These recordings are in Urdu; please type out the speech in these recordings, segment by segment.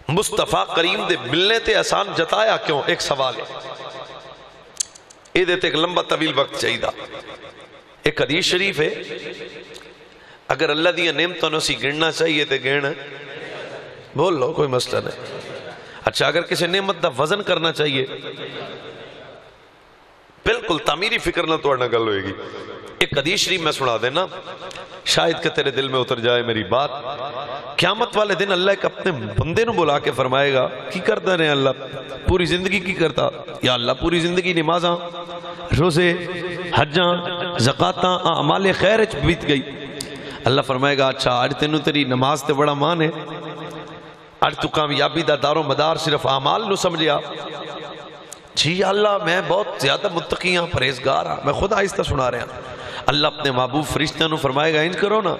مصطفیٰ کریم دے ملنے تے احسان جتایا کیوں؟ ایک سوال ہے، یہ دیتے ایک لمبا طویل وقت چاہیے دا۔ ایک حدیث شریف ہے، اگر اللہ دیا نعمتوں نے اسی گننا چاہیے تے گن بول لو، کوئی مسئلہ نہیں۔ اچھا اگر کسی نعمت دا وزن کرنا چاہیے، بالکل تعمیری فکر نہ توڑنا گل ہوئے گی۔ ایک حدیث شریف میں سنا دینا، شاید کہ تیرے دل میں اتر جائے میری بات۔ قیامت والے دن اللہ ایک اپنے بندے نو بلا کے فرمائے گا، کی کرتا رہے اللہ پوری زندگی؟ کی کرتا؟ یا اللہ پوری زندگی نمازاں، روزے، حجاں، زکاتاں، اعمال خیر وچ بیت گئی۔ اللہ فرمائے گا اچھا آج تینوں تیری نماز تے بڑا مان ہے، آج تو کامیابی دا دار و مدار صرف اعمال نو سمجھیا؟ جی اللہ میں بہت زیادہ متقی ہاں، پرہیزگار ہاں، میں خود آہستہ سنا رہا ہوں۔ اللہ اپنے محبوب فرشتوں نو فرمائے گا انج کرو نا،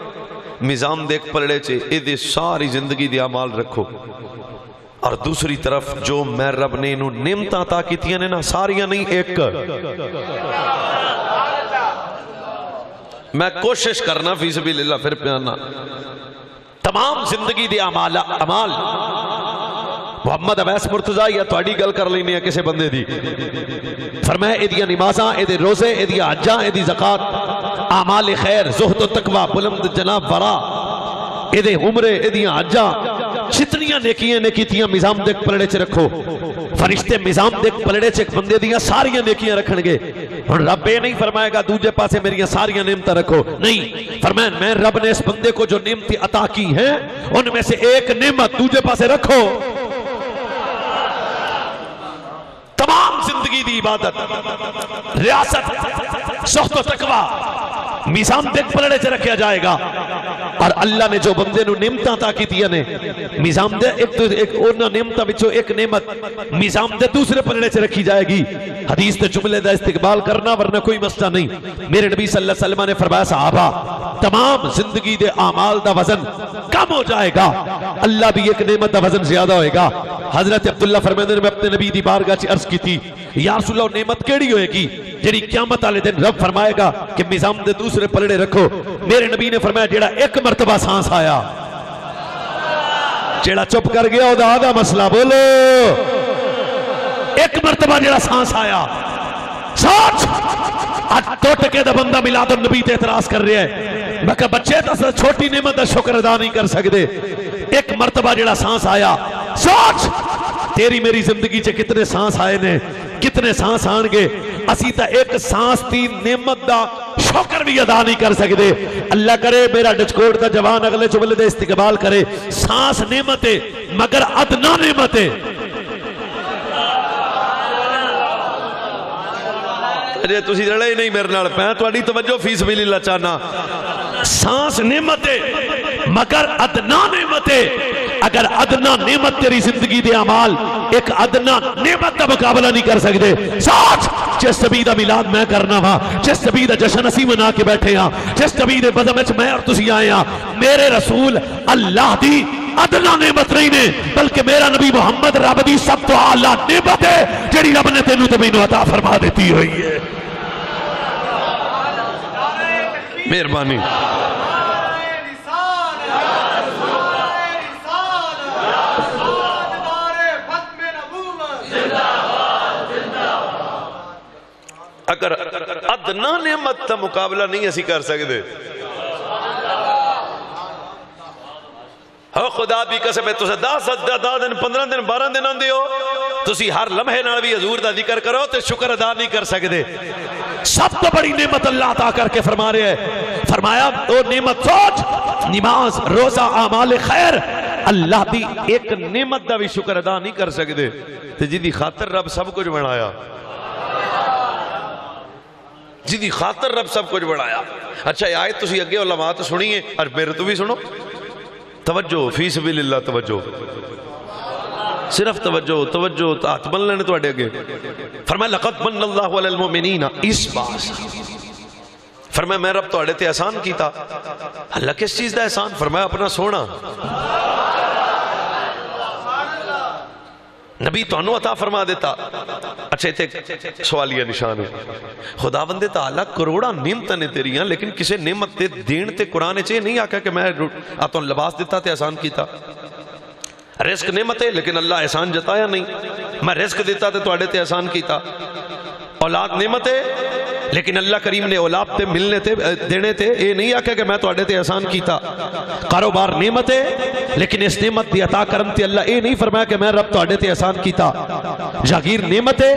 میزان دیکھ پلڑے چے اے ساری زندگی دی اعمال رکھو، اور دوسری طرف جو میں رب نے انہوں نعمتاں عطا کیتیاں نے نا، ساریاں نہیں ایک۔ میں کوشش کرنا فی سبیل اللہ پھر پیانا تمام زندگی دی اعمال محمد عبیس مرتضی یا تواڈی گل کر لینی ہے کسے بندے دی، فرمایا ایدیاں نمازاں، ایدے روزے، ایدیاں حجاں، ایدی زکات، اعمال خیر، زہد و تقوی، بلند جناب ورا، ایدے عمرے، ایدیاں حجاں، جتنیاں نیکیاں نے کیتیاں میزان دیکھ پلڑے چ رکھو۔ فرشتے میزان دیکھ پلڑے چ بندے دیاں ساریاں نیکیاں رکھن گے۔ رب یہ نہیں فرمائے گا دوجے پاسے میری ساریاں نعمتیں رکھو، نہیں، فرمایا میں رب نے اس بندے کو جو نعمتیں عطا کی ہیں ان میں سے ایک نعمت دوجے پاسے رکھو۔ تمام زندگی دی عبادت، ریاست، زہد و تقوی میزان دیکھ پلڑے سے رکھیا جائے گا، اور اللہ نے جو بندے نو نعمتاں عطا کیتیاں نے میزان دے ایک انہاں نعمتاں وچوں ایک نعمت میزان دے دوسرے پلڑے سے رکھی جائے گی۔ حدیث تے جملے دا استقبال کرنا ورنہ کوئی مسئلہ نہیں۔ میرے نبی صلی اللہ علیہ وسلم نے فرمایا صحابہ تمام زندگی دے اعمال دا وزن کم ہو جائے گا، اللہ بھی ایک نعمت دا وزن زیادہ ہوئے گا۔ حضرت عبداللہ فرماتے ہیں میں اپنے نبی دی بارگاہ چ عرض کی تھی یا رسول اللہ نعمت کیڑی ہوئے گی جیڑی قیامت والے دن رب فرمائے گا کہ میزان دے دوسرے پلڑے رکھو؟ میرے نبی نے فرمایا جیڑا ایک مرتبہ سانس آیا، جیڑا چپ کر گیا دا آدھا مسئلہ بولو، ایک مرتبہ جیڑا سانس آیا، سوچ آج دو ٹکے دا بندہ میلاد النبی تے اعتراض کر رہے ہیں، میں کہا بچے تا چھوٹی نعمت دا شکر ادا نہیں کر سکتے، ایک مرتبہ جیڑا سانس آیا، سوچ تیری میری زندگی چے کتنے سانس آئے نے، کتنے سانس آن گے، اسی تا ایک سانس تی نعمت دا شکر بھی ادا نہیں کر سکتے۔ اللہ کرے میرا ڈچکوٹ دا جوان اگلے چبلے دے استقبال کرے، سانس نعمت ہے مگر ادنا نعمت ہے۔ اجے تسی لڑے ہی نہیں میرے نال پہ، تواڈی توجہ فی سبیل اللہ چاہنا، سانس نعمت ہے مگر ادنا نعمت ہے۔ اگر ادنا نعمت تیری زندگی دے اعمال ایک ادنا نعمت کا مقابلہ نہیں کر سکتے، سوچ جس نبی دا میلاد میں کرنا وا، جس نبی دا جشن اسی منا کے بیٹھے ہاں، جس نبی دے بزم وچ میں اور تسی آئے ہاں، میرے رسول اللہ دی ادنا نعمت نہیں نے بلکہ میرا نبی محمد رب دی سب تو اعلیٰ نعمت ہے جڑی رب نے تینوں تے مینوں عطا فرما دیتی ہوئی ہے۔ مہربانی۔ اگر ادنا نعمت تا مقابلہ نہیں اسی کر سکتے، ہو خدا بھی قسم ہے تسے 10 دن 15 دن 12 دن آندے ہو، تسی ہر لمحے نال بھی حضور دا ذکر کرو تے شکر ادا نہیں کر سکتے۔ سب تو بڑی نعمت اللہ عطا کر کے فرما رہے ہیں، فرمایا وہ نعمت سوچ، نماز، روزہ، اعمال خیر، اللہ دی ایک نعمت دا بھی شکر ادا نہیں کر سکتے تے جدی خاطر رب سب کچھ بنایا، جدی خاطر رب سب کچھ بڑھایا۔ اچھا یہ آیت تسی اگے علماء تو سنیے اور میرے تو بھی سنو، توجہ فی سبیل اللہ، توجہ صرف توجہ ہاتھ بن لینے تو اڈے اگے۔ فرمایا لقد من اللہ علی المؤمنین اس باس، فرمایا میں رب تو اڈے تے احسان کیتا۔ اللہ کس چیز دا احسان؟ فرمایا اپنا سونا، نبی تو انو عطا فرما دیتا۔ اچھا اتنے سوالیہ نشان ہے، خدا بندے تعالیٰ کروڑا نعمتیں نے تیریاں، لیکن کسے نعمت دین تے قرآن چاہیے نہیں آکا کہ میں آتوں لباس دیتا تے احسان کیتا۔ رزق نعمت ہے لیکن اللہ احسان جتایا نہیں. میں رزق دیتا تے تواڈے تے احسان کیتا. اولاد نعمت ہے لیکن اللہ کریم نے اولاد تے ملنے تے دینے تے اے نہیں آکھیا کہ میں تواڈے تے احسان کیتا. کاروبار نعمت ہے لیکن اس نعمت دی عطا کرن تے اللہ اے نہیں فرمایا کہ میں رب تواڈے تے احسان کیتا. جاگیر نعمت ہے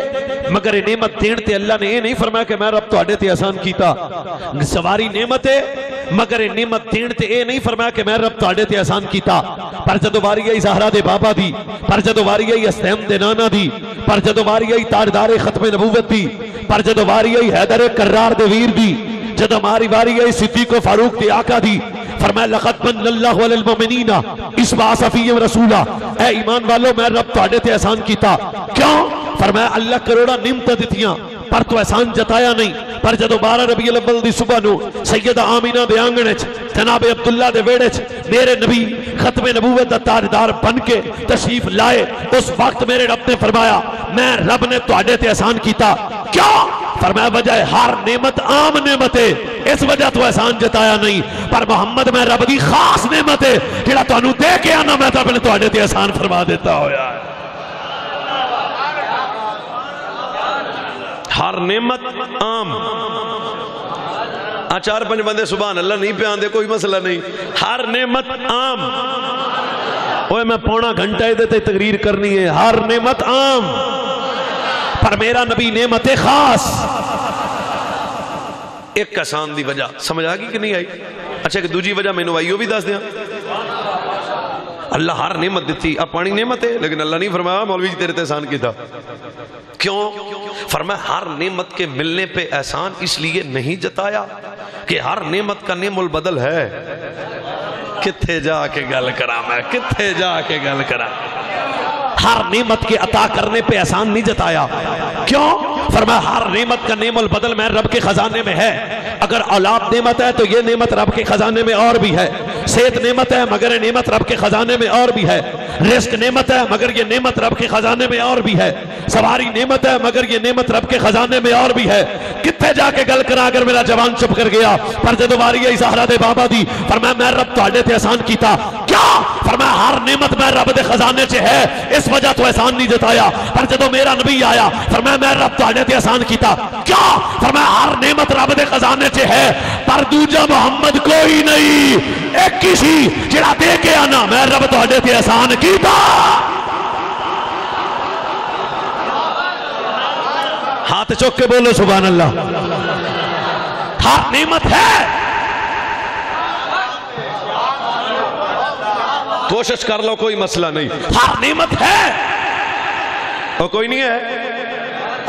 مگر یہ نعمت دین تے اللہ نے یہ نہیں فرمایا کہ میں رب تواڈے تے احسان کیتا. سواری نعمت ہے مگر یہ نعمت دین تے یہ نہیں فرمایا کہ میں رب تواڈے تے احسان کیتا. پر جدو واری آئی زہرا دے بابا دی, پر جدو واری آئی اسلام دے نانا دی, پر جدو واری آئی تاجدار ختم نبوت دی, پر جدو واری آئی حیدر کرار دے ویر دی, جدو ہماری واری آئی صدیق و فاروق دے آقا دی, فرمایا لقد من اللہ علی المؤمنین اس بعث فیہم رسولا, اے ایمان والو میں رب تواڈے تے احسان کیتا. کیوں؟ فرمایا اللہ کروڑا نعمتاں دتیاں پر تو احسان جتایا نہیں. پر جدو 12 ربیع الاول دی صبح نو سیدہ آمینہ دے آنگنے چ جناب عبداللہ دے ویڑے چ میرے نبی ختم نبوت دا تاجدار بن کے تشریف لائے, اس وقت میرے رب نے فرمایا میں رب نے تواڈے تے احسان کیتا. کیوں؟ فرمایا وجہ ہر نعمت عام نعمت ہے اس وجہ تو احسان جتایا نہیں, پر محمد میں رب دی خاص نعمت ہے جڑا تانوں دے کے آنا میں تو اپنے تواڈے تے احسان فرما دیتا ہویا ہے. ہر نعمت عام. چار پنج بندے سبحان اللہ نہیں پہ آندے کوئی مسئلہ نہیں. ہر نعمت عام. اوہ میں پونا گھنٹہ دے تے تقریر کرنی ہے. ہر نعمت عام پر میرا نبی نعمت خاص. ایک کسان دی وجہ سمجھ آگی کہ نہیں آئی؟ اچھا کہ دوجی وجہ میں نوائیوں بھی دس دیا. اللہ ہر نعمت دیتی. اب پانی نعمت ہے لیکن اللہ نہیں فرمایا مولوی جی تیرے تے احسان کی تھا. کیوں؟ فرمایا ہر نعمت کے ملنے پہ احسان اس لیے نہیں جتایا کہ ہر نعمت کا نعم البدل ہے. کتھے جا کے گل کرا میں, کتھے جا کے گل کرا. ہر نعمت کے عطا کرنے پہ احسان نہیں جتایا. کیوں؟ فرمایا ہر نعمت کا نعم البدل میں رب کے خزانے میں ہے. اگر اولاد نعمت ہے تو یہ نعمت رب کے خزانے میں اور بھی ہے. صحت نعمت ہے مگر یہ نعمت رب کے خزانے میں اور بھی ہے. رزق نعمت ہے مگر یہ نعمت رب کے خزانے میں اور بھی ہے. سواری نعمت ہے مگر یہ نعمت رب کے خزانے میں اور بھی ہے. کتنے جا کے گل کرا اگر میرا جوان چپ کر گیا. پر جدو واری آئی زہرا دے بابا دی, فرمایا میں رب تواڈے تے احسان کیتا. کیا؟ فرمایا ہر نعمت میں رب دے خزانے سے ہے اس وجہ تو احسان نہیں جتایا. پر جدو میرا نبی آیا فرمایا میں رب تواڈے تے احسان کیتا. کیا؟ فرمایا ہر نعمت رب دے خزانے سے ہے پر دوجا محمد کوئی نہیں. ایک کسی جڑا دے کے آنا میں رب تواڈے تے احسان کیتا. ہاتھ چوک کے بولو سبحان اللہ. ہر نعمت ہے. کوشش کر لو کوئی مسئلہ نہیں. ہر نعمت ہے اور کوئی نہیں ہے.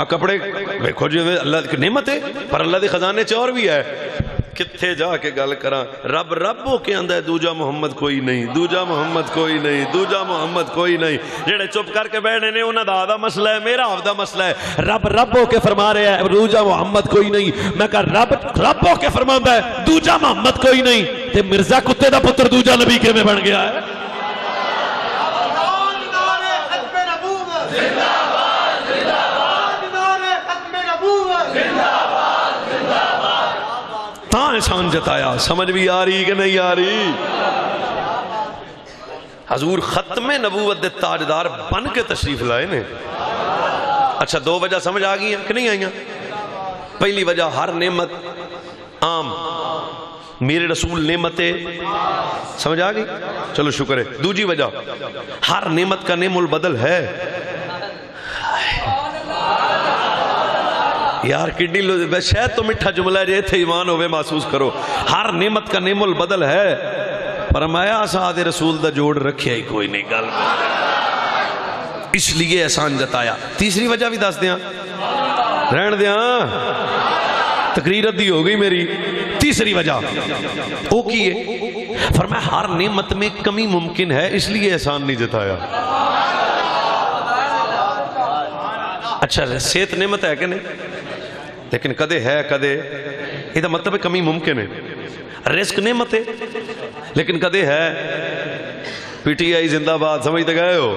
کپڑے دیکھو جی اللہ کی نعمت ہے پر اللہ دے خزانے چ اور بھی ہے. کتھے جا کے گل کراں. رب ربو کے اندر دوجا محمد کوئی نہیں, دوجا محمد کوئی نہیں, دوجا محمد کوئی نہیں. جڑے چپ کر کے بیٹھے نے انہاں دا آدھا مسئلہ ہے, میرا آدھا مسئلہ ہے. رب ربو کے فرما رہے ہیں دوجا محمد کوئی نہیں. میں کہا رب ربو کے فرماندا ہے دوجا محمد کوئی نہیں. تے مرزا کتے دا پتر دوجا نبی کے میں بن گیا ہے. تاں احسان جتایا. سمجھ بھی آ رہی کہ نہیں آ رہی؟ حضور ختم نبوت دے تاجدار بن کے تشریف لائے نے. اچھا دو وجہ سمجھ آ گئی ہیں کہ نہیں آئیں؟ پہلی وجہ ہر نعمت عام, میرے رسول نعمت سمجھ آ گئی, چلو شکر ہے. دوجی وجہ ہر نعمت کا نعم البدل ہے. یار کڈی لو شاید تو میٹھا جملہ جے تھے ایمان ہوئے محسوس کرو. ہر نعمت کا نعم البدل ہے. فرمایا سعاد رسول دا جوڑ رکھیا ہی کوئی نہیں گل, اس لیے احسان جتایا. تیسری وجہ بھی دس دیاں, رہن دیاں, تقریر ادھی ہو گئی میری. تیسری وجہ وہ کی ہے؟ فرمایا ہر نعمت میں کمی ممکن ہے اس لیے احسان نہیں جتایا. اچھا صحت نعمت ہے کہ نہیں لیکن کدے ہے کدے, یہ مطلب کمی ممکن ہے. رزق نعمت ہے لیکن کدے ہے. پی ٹی آئی زندہ باد سمجھتے گئے ہو.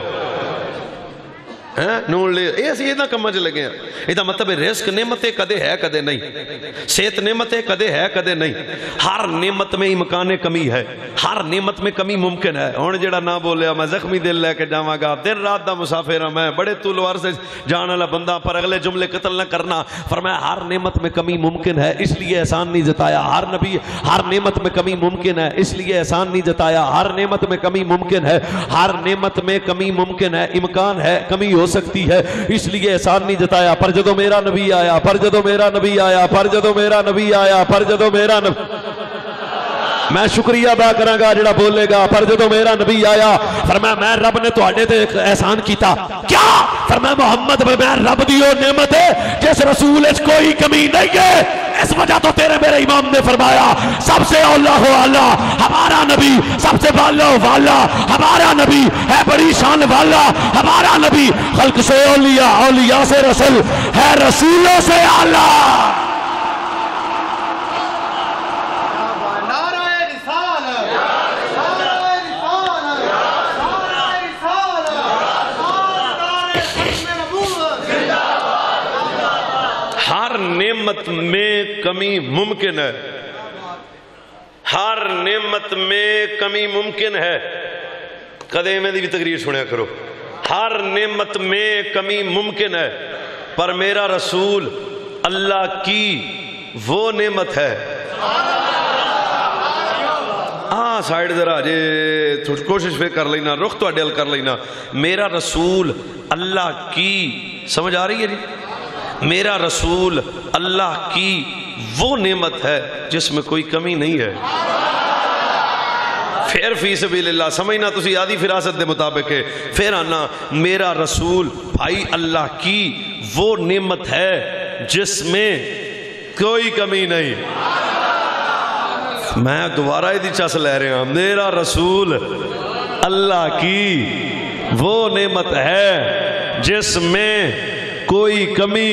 نون لے یہ اسی اتنا کماں چ لگے ہیں. یہ مطلب رزق نعمت کدے ہے کدے نہیں, صحت نعمت کدے ہے کدے نہیں. ہر نعمت میں امکان کمی ہے, ہر نعمت میں کمی ممکن ہے. ہن جڑا نہ بولیا میں زخمی دل لے کے جاواں گا, دن رات دا مسافر ہوں میں, بڑے طول و عرض جان والا بندہ, پر اگلے جملے قتل نہ کرنا. فرمایا ہر نعمت میں کمی ممکن ہے اس لیے احسان نہیں جتایا. ہر نبی ہر نعمت میں کمی ممکن ہے اس لیے احسان نہیں جتایا. ہر نعمت میں کمی ممکن ہے, ہر نعمت میں کمی ممکن ہے, امکان ہے کمی ہو سکتی ہے اس لیے احسان نہیں جتایا. پر جدو میرا نبی آیا, پر جدو میرا نبی آیا, پر جدو میرا نبی آیا, پر جدو میرا نبی, میں شکریہ ادا کراں گا جڑا بولے گا. پر جدو میرا نبی آیا فرمایا میں رب نے تواڈے تے احسان کیتا. کیا؟ فرمایا محمد میں رب دی او نعمت ہے جس رسول اس کوئی کمی نہیں ہے. اس وجہ تو تیرے میرے امام نے فرمایا سب سے اولا ہو اللہ ہمارا نبی, سب سے والا ہو والا ہمارا نبی ہے, بڑی شان والا ہمارا نبی, خلق سے اولیاء, اولیاء سے رسول ہے, رسولوں سے اللہ. ہر نعمت میں کمی ممکن ہے, ہر نعمت میں کمی ممکن ہے. کدے میں دی بھی تقریر سنیا کرو. ہر نعمت میں کمی ممکن ہے, پر میرا رسول اللہ کی وہ نعمت ہے. ہاں سائیڈ ذرا جے تھوڑی کوشش پہ کر لینا, رخ تو اڈیل کر لینا. میرا رسول اللہ کی, سمجھ آ رہی ہے جی, میرا رسول اللہ کی وہ نعمت ہے جس میں کوئی کمی نہیں ہے. پھر فی سبیل اللہ سمجھنا تسی آدھی فراست دے مطابق ہے. پھر آنا میرا رسول بھائی اللہ کی وہ نعمت ہے جس میں کوئی کمی نہیں. میں دوبارہ ہی دی چس لے رہا ہوں, میرا رسول اللہ کی وہ نعمت ہے جس میں کوئی کمی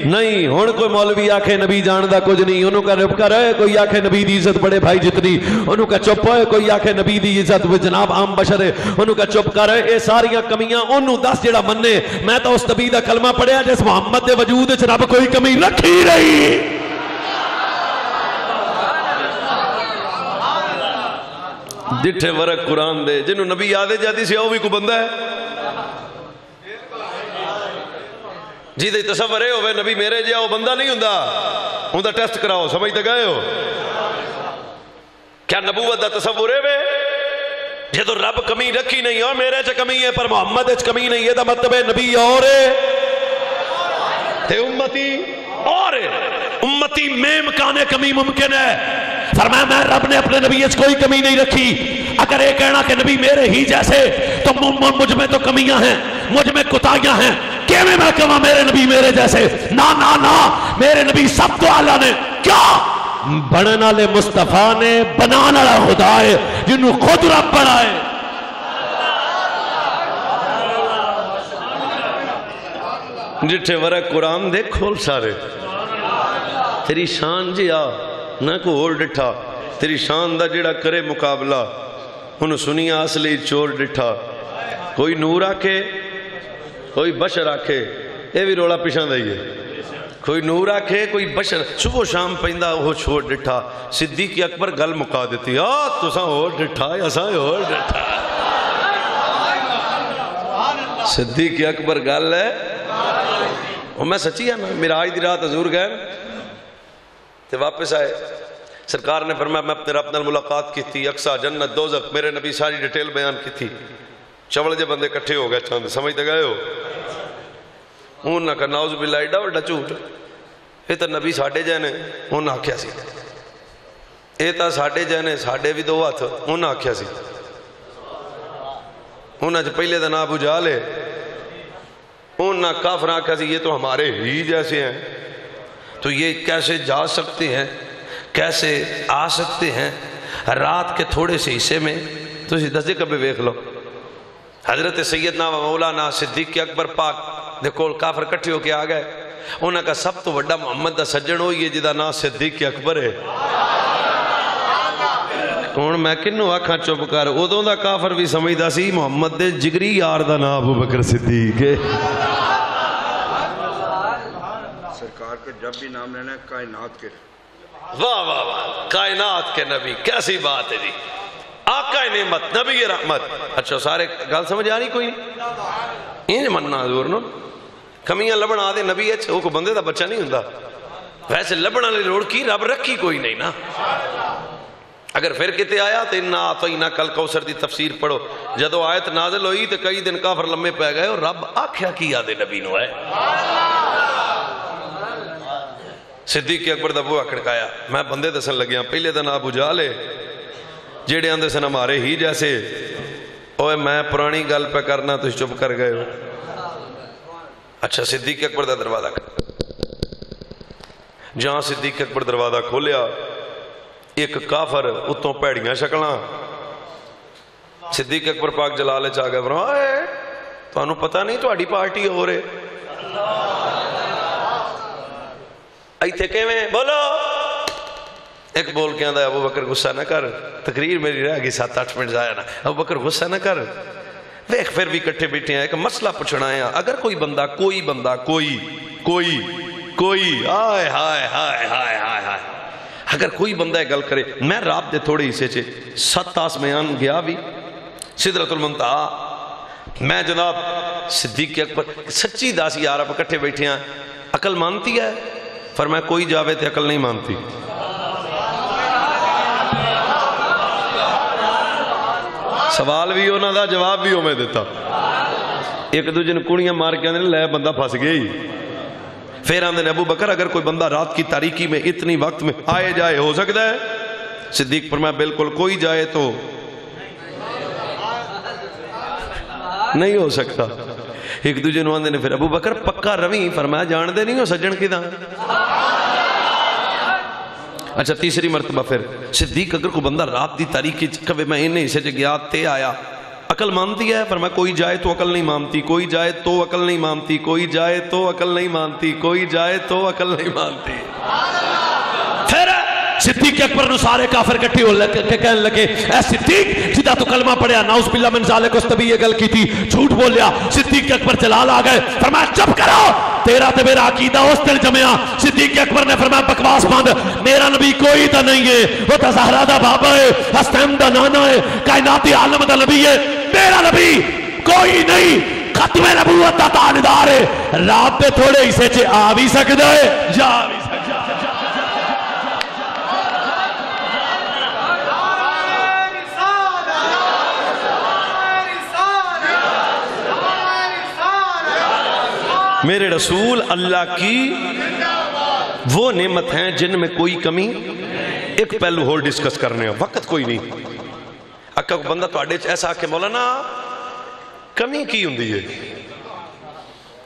نہیں. ہن کوئی مولوی آکھے نبی جاندہ کچھ نہیں, انہوں کا رب کر ہے, کوئی آکھے نبی دی عزت بڑے بھائی جتنی, انہوں کا چپ ہے, کوئی آکھے نبی دی عزت جناب عام بشر ہے, انہوں کا چپ کر ہے. اے ساریاں کمیاں انہوں دس جڑا مننے. میں تو اس نبی دا کلمہ پڑھیا جس محمد دے وجود وچ رب کوئی کمی رکھی رہی. جٹھے ورق قرآن دے جنہوں نبی آدھے جاتی سے وہ بھی کو بندہ ہے جی دے تصور ہے ہوئے نبی میرے جیا وہ بندہ نہیں ہوں دا ٹیسٹ کراؤ. سمجھتے گئے ہو کیا نبوت دا تصور ہے جے تو رب کمی رکھی نہیں اور میرے چا کمی ہے پر محمد چا کمی نہیں ہے. دا مطلب ہے نبی اور تے امتی اور امتی میں مکانے کمی ممکن ہے. فرمایا میں رب نے اپنے نبی اس کوئی کمی نہیں رکھی. اگر یہ کہنا کہ نبی میرے ہی جیسے تو مجھ میں تو کمیاں ہیں, مجھ میں کوتاہیاں ہیں. کیویں میں کہاں میرے نبی میرے جیسے؟ نا نا نا, میرے نبی سب تو اعلیٰ نے. کیا بننے والے مصطفیٰ نے بنانے والا خدا ہے جنہوں خود رب بنائے. جٹھے ورق قرآن دے کھول سارے تیری شان جی آ نہ کو اور ڈٹھا. تیری شان دا جڑا کرے مقابلہ انہوں سنیا اصلی چور ڈٹھا. کوئی نور آکھے کوئی بشر آکھے, یہ بھی روڑا پیشان دائیے. کوئی نور آکھے کوئی بشر, صبح شام پہندہ وہ چھوڑ ڈٹھا. صدیق اکبر گل مکا دیتی, تو ساں اور ڈٹھا یا ساں اور ڈٹھا. صدیق اکبر گل ہے اور میں سچی ہے نا. میرا آج دی رات حضور گئے تے واپس آئے, سرکار نے فرمایا میں اپنے رب نال ملاقات کی تھی, اقصا جنت دوزخ میرے نبی ساری ڈیٹیل بیان کی تھی. چوڑ جے بندے کٹھے ہو گئے چاند, سمجھتے گئے ہو. انہوں نے کہا نعوذ باللہ ایڈا وڈا جھوٹ, یہ تو نبی ساڑھے جانے. انہوں نے آکھیا سی یہ تو ساڑھے جانے, ساڑھے بھی دو ہاتھ. انہوں نے آکھیا سی, انہوں نے پہلے دا نا ابو جہل ہے. انہوں نے کافر آکھیا سی یہ تو ہمارے ہی جیسے ہیں, تو یہ کیسے جا سکتے ہیں, کیسے آ سکتے ہیں. رات کے تھوڑے سے حصے میں تو اسی دس کبھی ویکھ لو حضرت سیدنا و مولانا صدیق اکبر پاک دیکھو کافر کٹھے ہو کے آ گئے. انہوں کا سب تو بڑا محمد دا سجن ہوئی ہے جدا نا صدیق اکبر ہے. ہن میں کنوں آکھاں چپ کر، ادوں دا کافر بھی سمجھدا سی محمد دے جگری یار دا نام ابو بکر صدیق ہے۔ سرکار کے جب بھی نام لینا ہے کائنات کے، واہ واہ واہ، کائنات کے نبی، کیسی بات ہے جی، آقا نعمت، نبی رحمت۔ اچھا سارے گل سمجھ آ رہی کوئی نہیں؟ انج مننا حضور نو کمیاں لبن آدھے نبی اچھا وہ کو بندے دا بچہ نہیں ہوندا، ویسے لبن والی لوڑ کی رب رکھی کوئی نہیں نا۔ اگر پھر کتے آیا تو انا اعطیناک کل کوثر دی تفسیر پڑھو، جدو آیت نازل ہوئی تو کئی دن کافر لمے پہ گئے اور رب آکھیا کی آدھے نبی نو ہے۔ صدیق اکبر دا بوا کھڑکایا، میں بندے دسن لگیا، پہلے دن ابو جہل جیڑے آندے سن ہمارے ہی جیسے، اوے میں پرانی گل پہ کرنا تو چپ کر گئے ہو۔ اچھا صدیق اکبر دا دروازہ جہاں صدیق اکبر دروازہ کھولیا، ایک کافر اتوں پیڑیاں شکلاں، صدیق اکبر پاک جلالے چاہ گئے، فرمایا تو انہوں پتہ نہیں تو اڈی پارٹی ہو رہے ایتھے کیویں بولو۔ ایک بول کے آندھا ابو بکر غصہ نہ کر، تقریر میری رہ گئی 7-8 منٹ ضائع نہ، ابو بکر غصہ نہ کر، دیکھ پھر بھی کٹھے بیٹھے ہیں، ایک مسئلہ پوچھنا ہے، اگر کوئی بندہ کوئی ہائے ہائے ہائے ہائے ہائے ہائے، اگر کوئی بندہ گل کرے، میں رات دے تھوڑے حصے چے 7 آسمان گیا بھی، سدرۃ المنتہا، میں جناب صدیق اکبر سچی داسی یار آپ کٹھے بیٹھے ہیں، عقل مانتی ہے؟ فرمایا کوئی جاوے تے عقل نہیں مانتی۔ سوال بھی ہونا دا، جواب بھی ہو میں دیتا۔ ایک دوجہ نے کڑیاں مار کے اندر لے بندہ پھنس گئی۔ پھر آندے نے ابو بکر اگر کوئی بندہ رات کی تاریکی میں اتنی وقت میں آئے جائے ہو سکتا ہے؟ صدیق فرمایا بالکل، کوئی جائے تو نہیں ہو سکتا۔ ایک دوجہ نے آندے نے پھر ابو بکر پکا روی، فرمایا جان دے نہیں ہو سجن کی دا۔ اچھا تیسری مرتبہ پھر صدیق اگر کوئی بندہ رات دی تاریکی کبھی میں انہیں اسے جگیا تے آیا، عقل مانتی ہے؟ فرمایا کوئی جائے تو عقل نہیں مانتی، کوئی جائے تو عقل نہیں مانتی، کوئی جائے تو عقل نہیں مانتی، کوئی جائے تو عقل نہیں مانتی۔ پھر صدیق اکبر نو سارے کافر کٹھی ہو کے کہنے لگے، اے صدیق جدا تو کلمہ پڑھیا، نعوذ باللہ من ذالک، اس طبی یہ گل کی تھی، جھوٹ بولیا۔ صدیق اکبر جلال آ گئے، فرمایا چپ کرو، تیرا تے میرا عقیدہ اس دل جمعیا۔ صدیق اکبر نے فرمایا بکواس بند، میرا نبی کوئی تا نہیں ہے، وہ تا زہرا دا بابا ہے، حسین دا نانا ہے، کائناتی عالم دا نبی ہے، میرا نبی کوئی نہیں، ختم نبوت دا تاجدار ہے، رات دے تھوڑے حصے چ آ بھی سکدا ہے جا بھی سکدا ہے۔ میرے رسول اللہ کی وہ نعمت ہیں جن میں کوئی کمی، ایک پہلو ہو ڈسکس کرنے ہیں، وقت کوئی نہیں۔ اکا کو بندہ تو آڈے ایسا کہ مولانا کمی کی ہوندی ہے،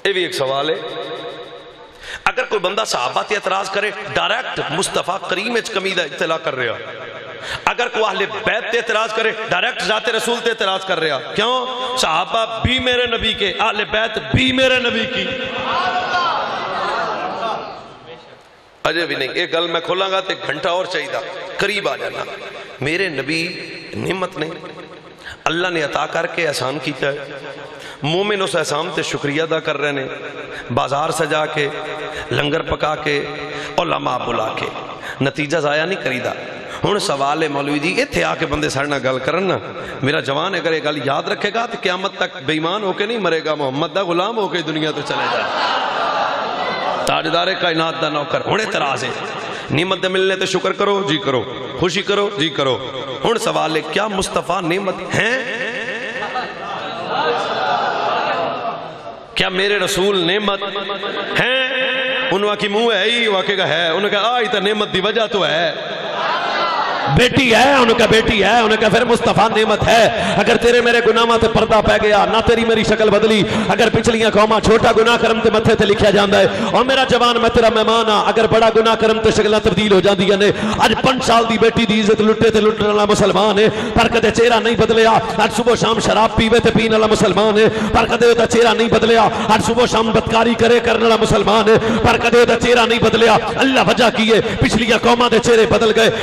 یہ بھی ایک سوال ہے۔ اگر کوئی بندہ صحابہ تے اعتراض کرے، ڈائریکٹ مصطفیٰ کریم اچ کمی دا اطلاع کر رہا۔ اگر کوئی اہل بیت تے اعتراض کرے، ڈائریکٹ ذات رسول تے اعتراض کر رہا۔ کیوں؟ صحابہ بھی میرے نبی کے، اہل بیت بھی میرے نبی کی۔ اجے بھی نہیں، ایک گل میں کھولاں گا تو ایک گھنٹہ اور چاہیے، قریب آ جانا۔ میرے نبی نعمت نے اللہ نے عطا کر کے احسان کیتا ہے، مومن اس احسان تے شکریہ ادا کر رہے ہیں، بازار سجا کے، لنگر پکا کے، علماء بلا کے، نتیجہ ضائع نہیں کریدا۔ ہن سوال ہے مولوی جی ایتھے آ کے بندے سارے نال گل کرن نا، میرا جوان اگر یہ گل یاد رکھے گا تو قیامت تک بے ایمان ہو کے نہیں مرے گا، محمد دا غلام ہو کے دنیا تو چلے جائے، تاجدار کائنات دا نوکر۔ ہن اعتراض ہے، نعمت دے ملنے تے شکر کرو جی کرو، خوشی کرو جی کرو۔ ہن سوال ہے کیا مصطفیٰ نعمت ہیں؟ کیا میرے رسول نعمت ہیں؟ انہوں کی منہ ہے ہی، وہ کہا ہے، انہوں کہا آئی تا نعمت دی وجہ تو ہے، بیٹی ہے، انہوں کا بیٹی ہے، انہوں کا پھر مصطفیٰ نعمت ہے۔ اگر تیرے میرے گناہ تے پردہ پہ گیا، نہ تیری میری شکل بدلی، اگر پچھلیاں قوماں چھوٹا گناہ کرم تے متھے تے لکھیا جاندہ ہے، اور میرا جوان میں تیرا مہمان ہاں، اگر بڑا گناہ کرم تے شکلہ تبدیل ہو جاندیاں نے۔ آج 5 سال دی بیٹی دی عزت لٹے تے لٹنے والا مسلمان ہے، پر کدے چہرہ نہیں بدلیا۔ آج صبح شام شراب پیوے تے پین والا مسلمان ہے، پر کدے وہ چہرہ نہیں بدلیا۔ آج صبح شام بدکاری کرنے والا مسلمان ہے، پر کدے وہ چہرہ نہیں بدلیا۔ اللہ وجہ کی ہے، پچھلیاں قوماں دے چہرے بدل گئے،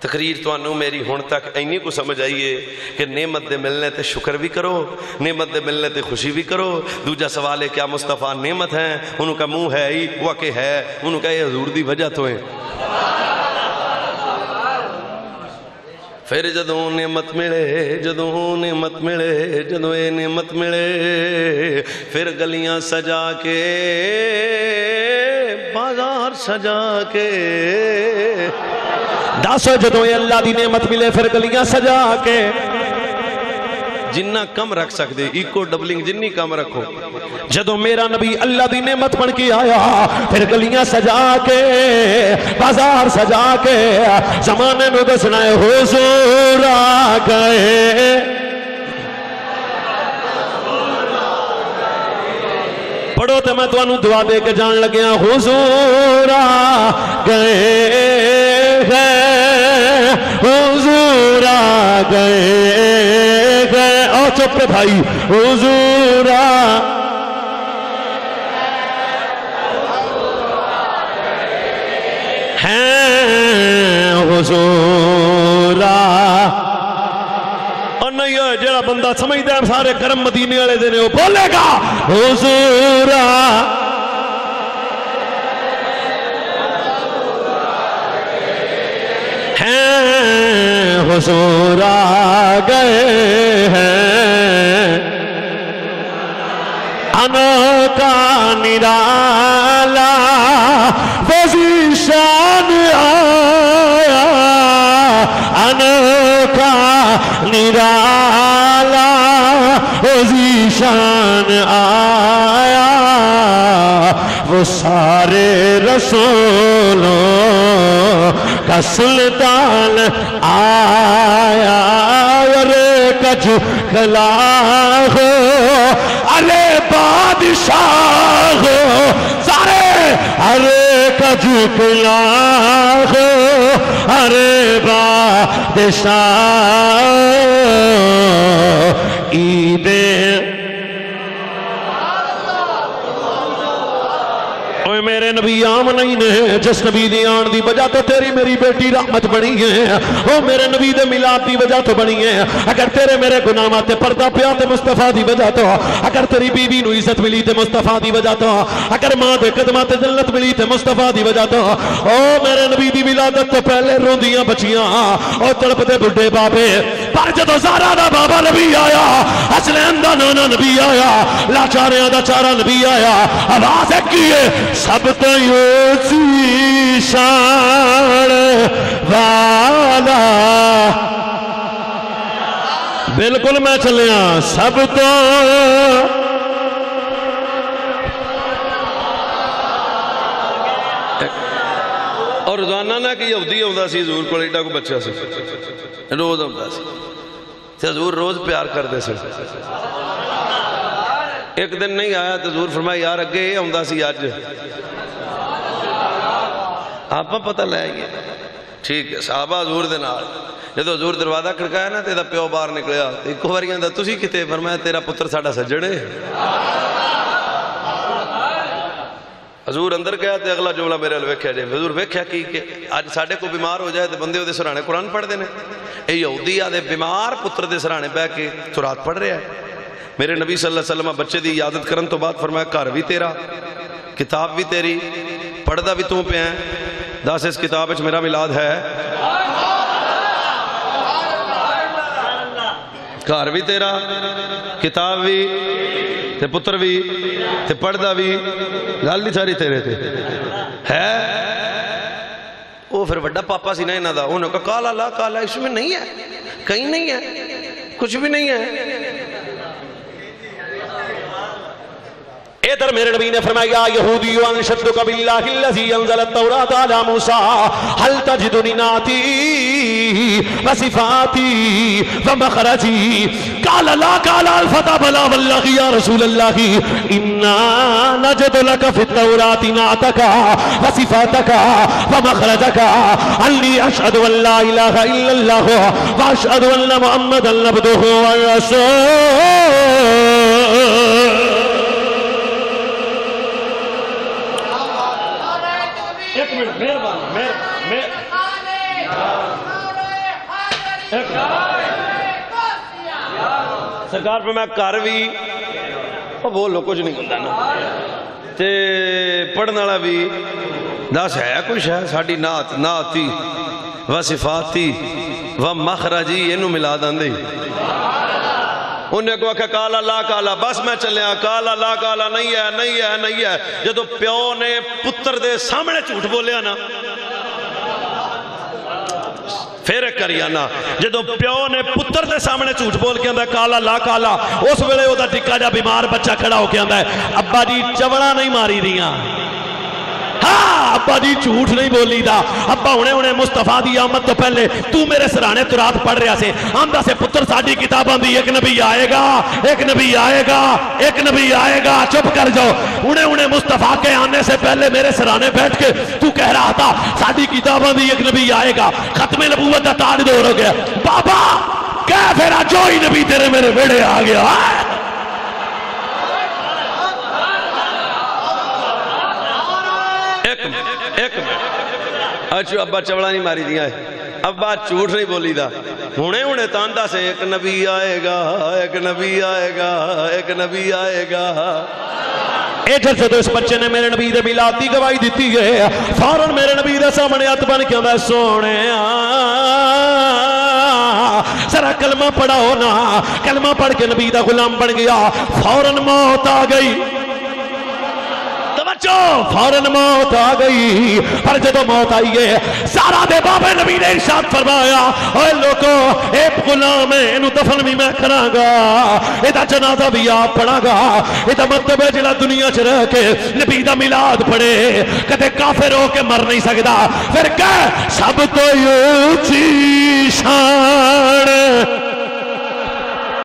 تقریر تو میری ہون تک اینی کو سمجھ آئیے کہ نعمت دے ملنے تے شکر بھی کرو، نعمت دے ملنے تے خوشی بھی کرو۔ دوجا سوال ہے کیا مصطفیٰ نعمت ہیں؟ انہوں کا منہ ہے ہی وہ کہ ہے، انہوں کا یہ حضور دی وجہ تو ہے۔ پھر جدوں نعمت ملے، جدوں نعمت ملے، جدوں اے نعمت ملے، پھر گلیاں سجا کے، بازار سجا کے، داسو جدوں اے اللہ دی نعمت ملے پھر گلیاں سجا کے، جنہ کم رکھ سکتے ایکو ڈبلنگ جنی کم رکھو۔ جدوں میرا نبی اللہ دی نعمت بن کے آیا پھر گلیاں سجا کے، بازار سجا کے، زمانے نو دسنا ہے حضور آ گئے۔ پڑھو تے میں تو انہوں دعا دے کے جان لگیا، حضور آ گئے ہیں، حضور آ گئے ہیں، اور چپ بھائی، حضور آ ہیں، حضور آ۔ اور نہیں ہے جڑا بندہ سمجھتا ہے سارے کرم مدینے والے دن وہ بولے گا حضور آ۔ ہیں حضور آ گئے ہیں، انوکھا نرالا وزی شان آیا، انوکھا نرالا وزی شان آیا، وہ سارے رسولوں کا سلطان آیا، ارے کچھ کھلا ہو، ارے بادشاہ ہو، سارے ارے کچھ کھلا ہو، ارے بادشاہ عید۔ اوہ میرے نبی عام نہیں نے، جس نبی دی آن دی وجہ تو تیری میری بیٹی رحمت بنی ہے، اوہ میرے نبی دے میلاد دی وجہ تو بنی ہے، اگر تیرے میرے گناہاں تے پردہ پیا تے مصطفیٰ دی وجہ تو، اگر تیری بی بی نو عزت ملی تے مصطفیٰ دی وجہ تو، اگر ماں دے قدمہ تے ذلت ملی تے مصطفیٰ دی وجہ تو، اوہ میرے نبی دی ولادت تو پہلے روندیاں بچیاں، اوہ تڑپتے بڑھے بابے، پر جدو زہرا دا بابا نبی آیا، حسنین دا نانا نبی آیا، لاچاریاں دا چارہ نبی آیا، آواز ہے کیے سب تو یوسی شان والا، بالکل میں چلیا سب تو اور روزانہ نہ کہ یہودی ہوندہ سی حضور کو لیٹا کو بچہ سی، روز ہوندہ سی، حضور روز پیار کر دے سے۔ ایک دن نہیں آیا تو حضور فرمایا یار اگے یہ ہوندہ سی آج آپ پتہ لے آئیے، ٹھیک ہے صحابہ حضور دے نال، جدو حضور دروازہ کھڑکایا نا تیرا پیو باہر نکلیا، ایک واریاں دا تسی کتے؟ فرمایا تیرا پتر ساڑا سجڑے۔ حضور اندر گیا تے اگلا جملہ میرے ویکھیا جائے، حضور ویکھیا کی کہ آج ساڑھے کو بیمار ہو جائے تے بندے دے سرانے قرآن پڑھ دینے، اے یہودی آدھے بیمار پتر دے سرانے بے کے تورات پڑھ رہے ہیں۔ میرے نبی صلی اللہ علیہ وسلم بچے دی عادت کرن تو بعد فرمایا گھر بھی تیرا، کتاب بھی تیری، پڑھدا بھی توں پہ ہیں، دس اس کتاب وچ میرا میلاد ہے، گھر بھی تیرا، کتاب بھی تے پتر بھی تے پڑھدا بھی، گل نہیں ساری تیرے تے ہے۔ وہ پھر وڈا پاپا سی نا انہاں دا، انہوں نے کہا کالا لا کالا اس میں نہیں ہے، کہیں نہیں ہے، کچھ بھی نہیں ہے۔ ادھر میرے نبی نے فرمایا یہودی انشدک باللہ الذی انزل التوراۃ علی موسیٰ هل تجدنی نعتی وصفاتی ومخرجی قال لا قال الفتى بلا واللہ یا رسول اللہ انا نجد لک فی التوراۃ نعتک وصفاتک ومخرجک انی اشہد ان لا الہ الا اللہ واشہد ان محمدا عبدہ ورسولہ۔ سرکار پہ میں کر بھی بولو کچھ نہیں ہوتا نا تے پڑھنے والا بھی دس ہے کچھ ہے ساڑی نعتی و صفاتی و مخرجی اینو ملا داندے انہیں کو کہ کالا لا کالا بس میں چلے آ کالا لا کالا نہیں ہے نہیں ہے نہیں ہے جدو پیو نے پتر دے سامنے جھوٹ بولیا نا پھر کریا نا جدو پیو نے پتر دے سامنے جھوٹ بول کے آندہ ہے کالا لا کالا اس ویلے وہ دا ٹکا جا بیمار بچہ کھڑا ہو کے آندہ ہے ابا جی چوڑا نہیں ماری دیاں ہاں ابا جی جھوٹ نہیں بولی دا ابا انہیں مصطفیٰ دی آمد تو پہلے تو میرے سرانے تو رات پڑھ رہا سے آمدہ سے پتر ساڑھی کتاباں دی ایک نبی آئے گا ایک نبی آئے گا ایک نبی آئے گا چپ کر جاؤ انہیں مصطفیٰ کے آنے سے پہلے میرے سرانے بیٹھ کے تو کہہ رہا تھا ساڑھی کتاباں دی ایک نبی آئے گا ختم نبوت دا تاج دور ہو گیا بابا کہہ پھرا جو ہی نبی تیرے میرے بیڑے آ گیا ایک اچھو ابا چوڑا نہیں ماری دیا ہے ابا جھوٹ نہیں بولی دا ہونے تاندہ سے ایک نبی آئے گا ایک نبی آئے گا ایک نبی آئے گا ایجل سے تو اس بچے نے میرے نبی دے میلاد دی گواہی دیتی ہے فوراً میرے نبی دے سامنے ہاتھ بن کے آندا ہے سونے ذرا کلمہ پڑھاؤ نا کلمہ پڑھ کے نبی دا غلام بن گیا فوراً موت آ گئی فوراً موت آ گئی پر جدو موت آئی ہے سارا دے بابے نبی نے ارشاد فرمایا اے لوگو ایک غلام ہے انہوں دفن بھی میں کراں گا ایدہ جنازہ بھی آپ پڑھا گا ایدہ مطلب ہے جلا دنیا چ رہ کے نبی دا میلاد پڑھے کدے کافر ہو کے مر نہیں سکتا پھر کہ سب تو اونچی شان